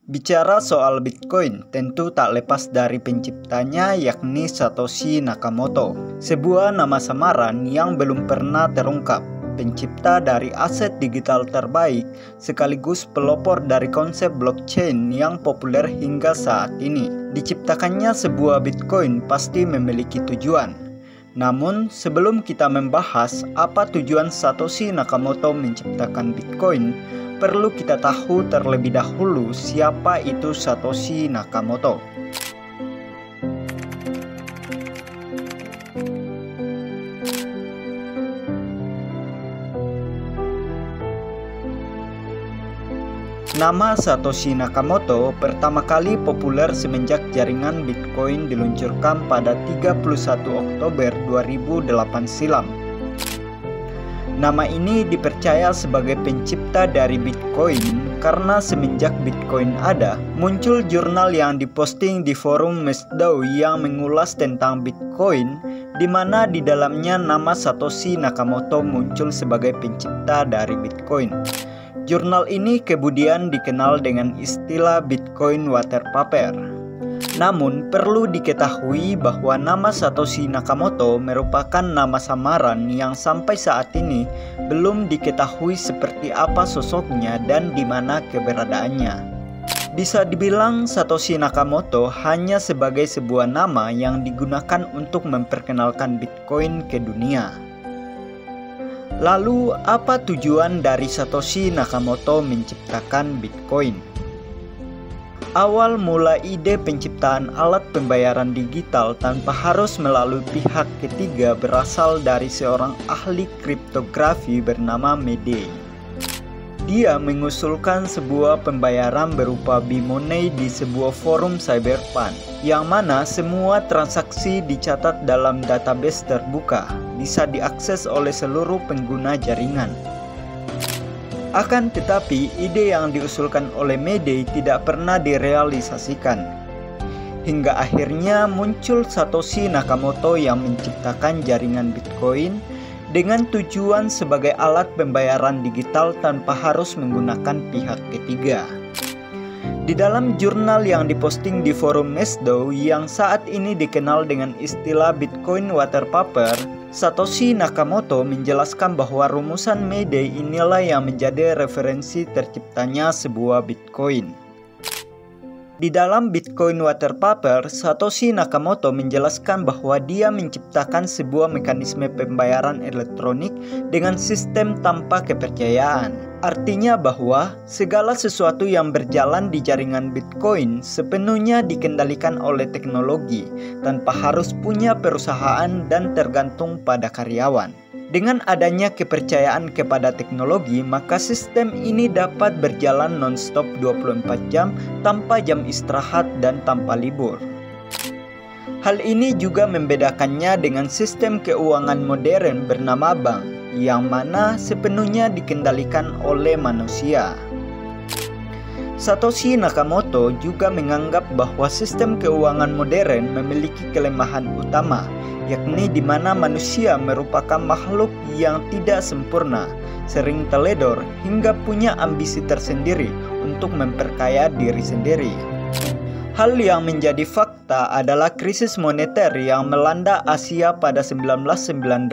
Bicara soal Bitcoin, tentu tak lepas dari penciptanya yakni Satoshi Nakamoto, sebuah nama samaran yang belum pernah terungkap, pencipta dari aset digital terbaik sekaligus pelopor dari konsep blockchain yang populer hingga saat ini. Diciptakannya sebuah Bitcoin pasti memiliki tujuan. Namun, sebelum kita membahas apa tujuan Satoshi Nakamoto menciptakan Bitcoin, perlu kita tahu terlebih dahulu siapa itu Satoshi Nakamoto. Nama Satoshi Nakamoto pertama kali populer semenjak jaringan Bitcoin diluncurkan pada 31 Oktober 2008 silam. Nama ini dipercaya sebagai pencipta dari Bitcoin karena semenjak Bitcoin ada, muncul jurnal yang diposting di forum Mesdow yang mengulas tentang Bitcoin, di mana di dalamnya nama Satoshi Nakamoto muncul sebagai pencipta dari Bitcoin. Jurnal ini kemudian dikenal dengan istilah Bitcoin White Paper. Namun, perlu diketahui bahwa nama Satoshi Nakamoto merupakan nama samaran yang sampai saat ini belum diketahui seperti apa sosoknya dan di mana keberadaannya. Bisa dibilang Satoshi Nakamoto hanya sebagai sebuah nama yang digunakan untuk memperkenalkan Bitcoin ke dunia. Lalu, apa tujuan dari Satoshi Nakamoto menciptakan Bitcoin? Awal mula ide penciptaan alat pembayaran digital tanpa harus melalui pihak ketiga berasal dari seorang ahli kriptografi bernama Medei. Dia mengusulkan sebuah pembayaran berupa B-Money di sebuah forum cyberpunk, yang mana semua transaksi dicatat dalam database terbuka, bisa diakses oleh seluruh pengguna jaringan. Akan tetapi, ide yang diusulkan oleh Medei tidak pernah direalisasikan. Hingga akhirnya muncul Satoshi Nakamoto yang menciptakan jaringan Bitcoin dengan tujuan sebagai alat pembayaran digital tanpa harus menggunakan pihak ketiga. Di dalam jurnal yang diposting di forum Mesdow yang saat ini dikenal dengan istilah Bitcoin White Paper, Satoshi Nakamoto menjelaskan bahwa rumusan Medei inilah yang menjadi referensi terciptanya sebuah Bitcoin. Di dalam Bitcoin White Paper, Satoshi Nakamoto menjelaskan bahwa dia menciptakan sebuah mekanisme pembayaran elektronik dengan sistem tanpa kepercayaan. Artinya bahwa segala sesuatu yang berjalan di jaringan Bitcoin sepenuhnya dikendalikan oleh teknologi tanpa harus punya perusahaan dan tergantung pada karyawan. Dengan adanya kepercayaan kepada teknologi, maka sistem ini dapat berjalan non-stop 24 jam tanpa jam istirahat dan tanpa libur. Hal ini juga membedakannya dengan sistem keuangan modern bernama bank, yang mana sepenuhnya dikendalikan oleh manusia. Satoshi Nakamoto juga menganggap bahwa sistem keuangan modern memiliki kelemahan utama, yakni di mana manusia merupakan makhluk yang tidak sempurna, sering teledor hingga punya ambisi tersendiri untuk memperkaya diri sendiri. Hal yang menjadi fakta adalah krisis moneter yang melanda Asia pada 1998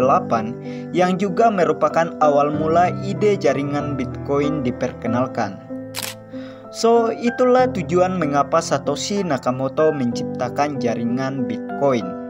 yang juga merupakan awal mula ide jaringan Bitcoin diperkenalkan. So, itulah tujuan mengapa Satoshi Nakamoto menciptakan jaringan Bitcoin.